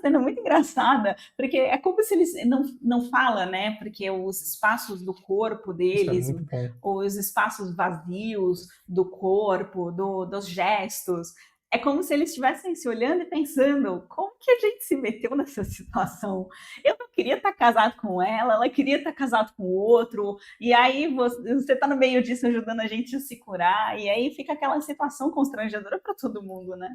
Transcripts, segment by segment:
cena muito engraçada, porque é como se eles não fala, né? Porque os espaços do corpo Isso é deles, muito bom. os espaços vazios do corpo, dos gestos, é como se eles estivessem se olhando e pensando: como que a gente se meteu nessa situação? Eu não queria estar casado com ela queria estar casado com o outro, e aí você está no meio disso ajudando a gente a se curar, e aí fica aquela situação constrangedora para todo mundo, né?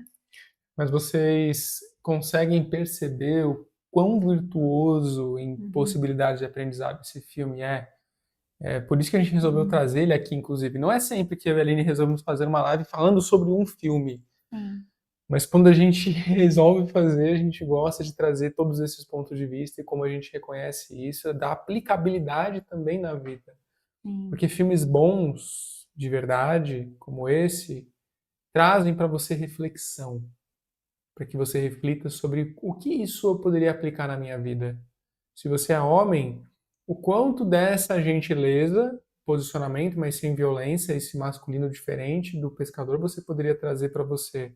Mas vocês conseguem perceber o quão virtuoso em Uhum. possibilidade de aprendizado esse filme é? É por isso que a gente resolveu Uhum. trazer ele aqui, inclusive. Não é sempre que eu e a Aline resolvemos fazer uma live falando sobre um filme, Sim. mas quando a gente resolve fazer, a gente gosta de trazer todos esses pontos de vista e como a gente reconhece isso, da aplicabilidade também na vida. Sim. Porque filmes bons, de verdade, como esse, trazem para você reflexão, para que você reflita sobre o que isso eu poderia aplicar na minha vida. Se você é homem, o quanto dessa gentileza, posicionamento, mas sem violência, esse masculino diferente do pescador, você poderia trazer para você.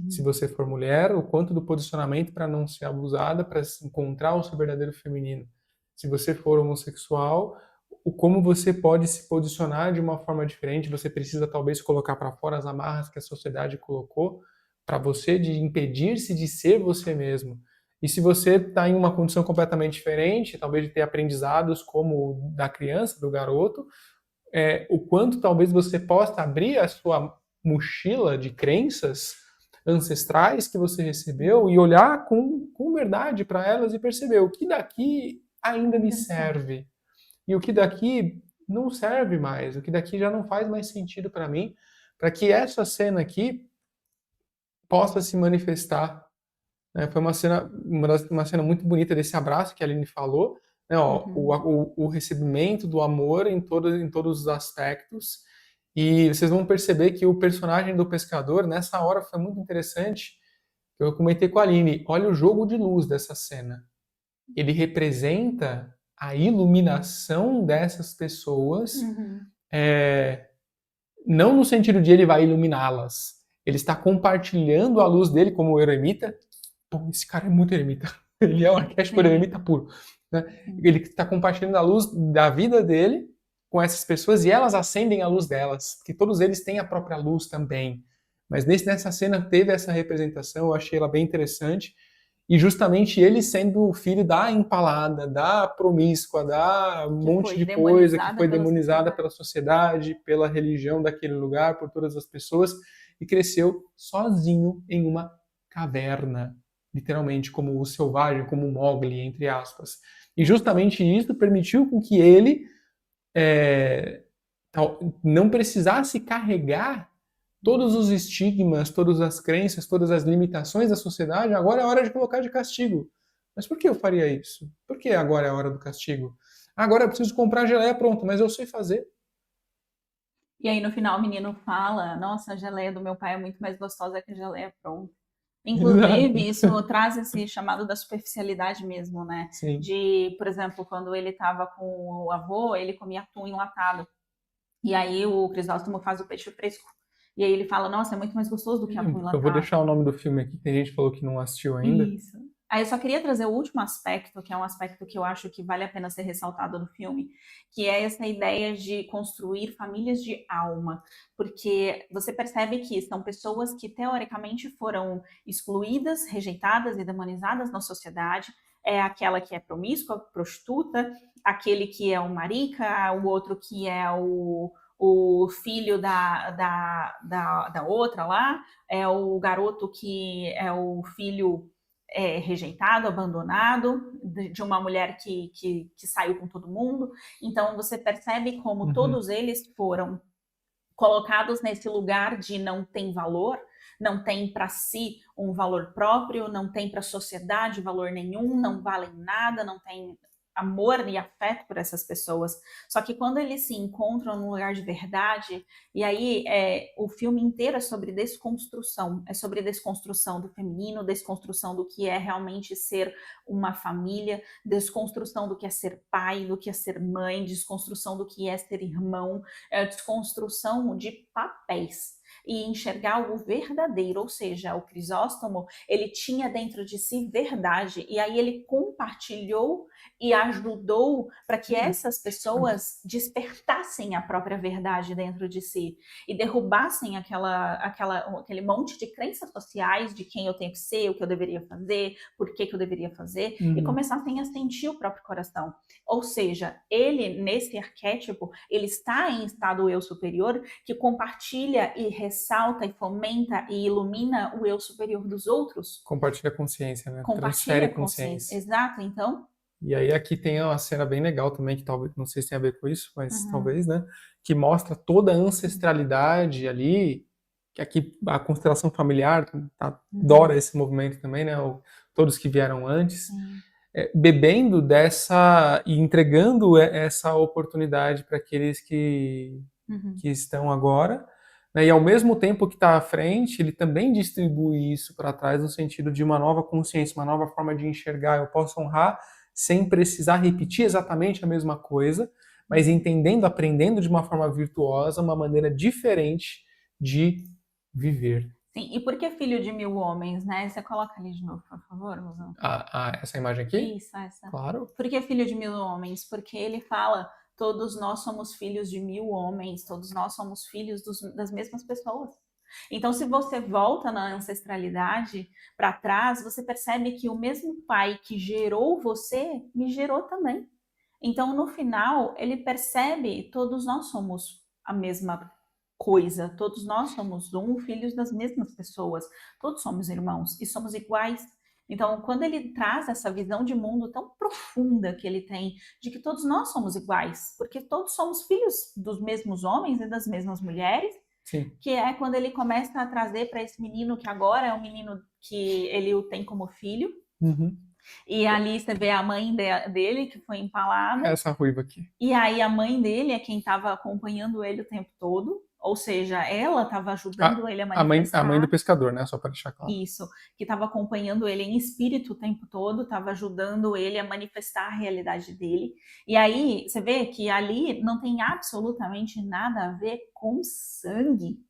Se Uhum. você for mulher, o quanto do posicionamento para não ser abusada, para encontrar o seu verdadeiro feminino. Se você for homossexual, o como você pode se posicionar de uma forma diferente, você precisa talvez colocar para fora as amarras que a sociedade colocou para você de impedir-se de ser você mesmo. E se você está em uma condição completamente diferente, talvez de ter aprendizados como o da criança, do garoto, o quanto talvez você possa abrir a sua mochila de crenças ancestrais que você recebeu e olhar com verdade para elas e perceber o que daqui ainda me Ainda me serve. serve e o que daqui não serve mais, o que daqui já não faz mais sentido para mim, para que essa cena aqui possa se manifestar. Né? Foi uma cena muito bonita desse abraço que a Aline falou, né? Ó, Uhum. o recebimento do amor em todos os aspectos. E vocês vão perceber que o personagem do pescador, nessa hora, foi muito interessante. Eu comentei com a Aline, olha o jogo de luz dessa cena. Ele representa a iluminação dessas pessoas, Uhum. é, não no sentido de ele vai iluminá-las. Ele está compartilhando a luz dele como o eremita. Pô, esse cara é muito eremita. Ele é o arquétipo Sim. eremita puro. Né? Sim. Ele está compartilhando a luz da vida dele com essas pessoas e elas acendem a luz delas, que todos eles têm a própria luz também. Mas nessa cena teve essa representação, eu achei ela bem interessante. E justamente ele sendo o filho da empalada, da promíscua, da um Que monte foi de coisa que demonizada foi pela demonizada sociedade. pela sociedade, pela religião daquele lugar, por todas as pessoas, e cresceu sozinho em uma caverna, literalmente como o selvagem, como o Mowgli, entre aspas. E Uhum. justamente isso permitiu com que ele é, não precisasse carregar todos os estigmas, todas as crenças, todas as limitações da sociedade. Agora é hora de colocar de castigo. Mas por que eu faria isso? Por que agora é a hora do castigo? Agora eu preciso comprar a geleia pronta, mas eu sei fazer. E aí no final o menino fala: Nossa, a geleia do meu pai é muito mais gostosa que a geleia pronta. Exato. Inclusive, isso traz esse chamado da superficialidade mesmo, né? Sim. De, por exemplo, quando ele estava com o avô, ele comia atum enlatado. E aí o Crisóstomo faz o peixe fresco. E aí ele fala: Nossa, é muito mais gostoso do que atum Eu vou enlatado. deixar o nome do filme aqui, que tem gente que falou que não assistiu ainda. Isso. Aí eu só queria trazer o último aspecto, que é um aspecto que eu acho que vale a pena ser ressaltado no filme, que é essa ideia de construir famílias de alma, porque você percebe que são pessoas que teoricamente foram excluídas, rejeitadas e demonizadas na sociedade. É aquela que é promíscua, prostituta, aquele que é o marica, o outro que é o filho da outra lá, é o garoto que é o filho rejeitado, abandonado, de uma mulher que saiu com todo mundo. Então você percebe como Uhum. todos eles foram colocados nesse lugar de não tem valor, não tem para si um valor próprio, não tem para a sociedade valor nenhum, não valem nada, não tem amor e afeto por essas pessoas. Só que quando eles se encontram num lugar de verdade, e aí o filme inteiro é sobre desconstrução do feminino, desconstrução do que é realmente ser uma família, desconstrução do que é ser pai, do que é ser mãe, desconstrução do que é ser irmão, desconstrução de papéis. e enxergar o verdadeiro, ou seja, o Crisóstomo, ele tinha dentro de si verdade, e aí ele compartilhou e ajudou para que essas pessoas despertassem a própria verdade dentro de si e derrubassem aquele monte de crenças sociais de quem eu tenho que ser, o que eu deveria fazer, por que eu deveria fazer, e começassem a sentir o próprio coração. Ou seja, ele, nesse arquétipo, ele está em estado eu superior, que compartilha e ressalta e fomenta e ilumina o eu superior dos outros. Compartilha a consciência, né? Compartilha Transfere a consciência. consciência. Exato, então. E aí aqui tem uma cena bem legal também, que talvez, não sei se tem a ver com isso, mas talvez, né? Que mostra toda a ancestralidade ali, que aqui a constelação familiar adora esse movimento também, né? Todos que vieram antes, bebendo dessa e entregando essa oportunidade para aqueles que estão agora, né? E ao mesmo tempo que está à frente, ele também distribui isso para trás no sentido de uma nova consciência, uma nova forma de enxergar. Eu posso honrar sem precisar repetir exatamente a mesma coisa, mas entendendo, aprendendo de uma forma virtuosa, uma maneira diferente de viver. Sim, e por que filho de 1000 homens, né? Você coloca ali de novo, por favor, Rosão. Essa imagem aqui? Isso, essa. Claro. Por que filho de 1000 homens? Porque ele fala, todos nós somos filhos de 1000 homens, todos nós somos filhos das mesmas pessoas. Então, se você volta na ancestralidade para trás, você percebe que o mesmo pai que gerou você, me gerou também. Então, no final, ele percebe, todos nós somos a mesma coisa, todos nós somos filhos das mesmas pessoas, todos somos irmãos e somos iguais. Então, quando ele traz essa visão de mundo tão profunda que ele tem, de que todos nós somos iguais, porque todos somos filhos dos mesmos homens e das mesmas mulheres, Sim. Que é quando ele começa a trazer para esse menino, que agora é um menino que ele o tem como filho, e ali você vê a mãe dele, que foi empalada. Essa ruiva aqui. E aí a mãe dele é quem estava acompanhando ele o tempo todo, ou seja, ela estava ajudando ele a manifestar. A mãe do pescador, né? Só para deixar claro. Isso, que estava acompanhando ele em espírito o tempo todo, estava ajudando ele a manifestar a realidade dele. E aí você vê que ali não tem absolutamente nada a ver com sangue,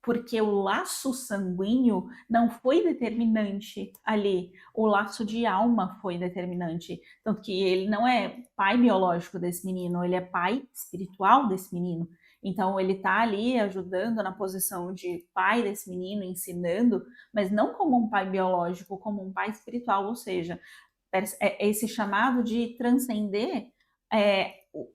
porque o laço sanguíneo não foi determinante ali, o laço de alma foi determinante. Tanto que ele não é pai biológico desse menino, ele é pai espiritual desse menino. Então ele está ali ajudando na posição de pai desse menino, ensinando, mas não como um pai biológico, como um pai espiritual, ou seja, esse chamado de transcender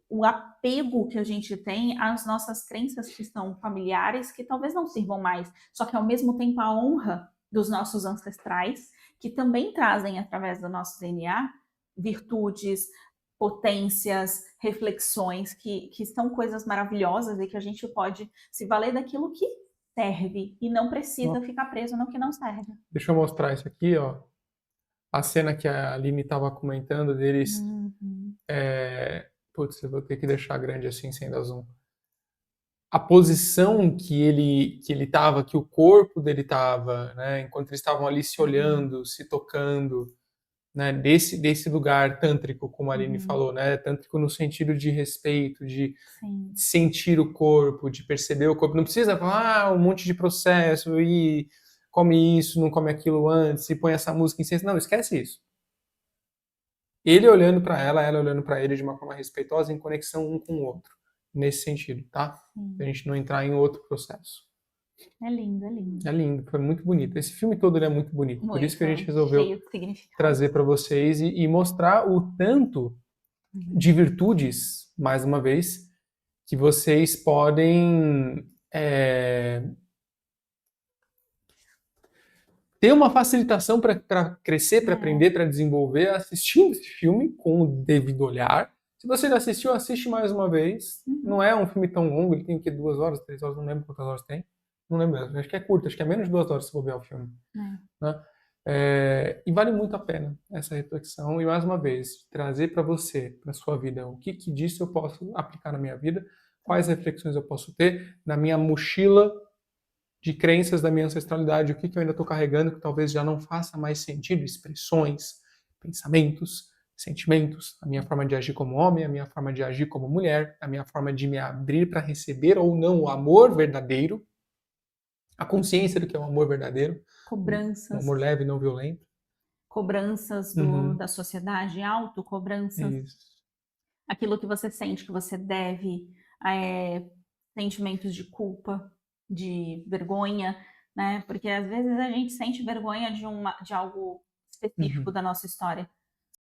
o apego que a gente tem às nossas crenças que são familiares, que talvez não sirvam mais, só que ao mesmo tempo a honra dos nossos ancestrais, que também trazem através do nosso DNA virtudes, potências, reflexões, que são coisas maravilhosas e que a gente pode se valer daquilo que serve e não precisa ficar preso no que não serve. Deixa eu mostrar isso aqui, ó. A cena que a Aline estava comentando deles. Putz, eu vou ter que deixar grande assim, sem dar zoom. A posição que ele estava, que o corpo dele estava, né? Enquanto eles estavam ali se olhando, se tocando, né? Desse lugar tântrico, como a Aline falou, né? Tântrico no sentido de respeito, de sentir o corpo, de perceber o corpo. Não precisa falar um monte de processo e come isso, não come aquilo antes, e põe essa música em cima. Não, esquece isso. Ele olhando para ela olhando para ele de uma forma respeitosa, em conexão um com o outro. Nesse sentido, tá? Pra gente não entrar em outro processo. É lindo, é lindo. É lindo, foi muito bonito. Esse filme todo ele é muito bonito. Por isso que a gente resolveu trazer para vocês e mostrar o tanto de virtudes, mais uma vez, que vocês podem ter uma facilitação para crescer, para aprender, para desenvolver, assistindo esse filme com o devido olhar. Se você já assistiu, assiste mais uma vez. Não é um filme tão longo, ele tem o quê? 2 horas, 3 horas, não lembro quantas horas tem. Não lembro, acho que é curto, acho que é menos de 2 horas se for ver o filme. Né? E vale muito a pena essa reflexão. E mais uma vez, trazer para você, para sua vida, o que disso eu posso aplicar na minha vida, quais reflexões eu posso ter na minha mochila de crenças da minha ancestralidade, o que eu ainda estou carregando que talvez já não faça mais sentido, expressões, pensamentos, sentimentos, a minha forma de agir como homem, a minha forma de agir como mulher, a minha forma de me abrir para receber ou não o amor verdadeiro, A consciência do que é um amor verdadeiro, um Cobranças, amor leve e não violento. cobranças Uhum. da sociedade, autocobranças, Isso. aquilo que você sente que você deve, eh, sentimentos de culpa, de vergonha, né, porque às vezes a gente sente vergonha de algo específico Uhum. da nossa história.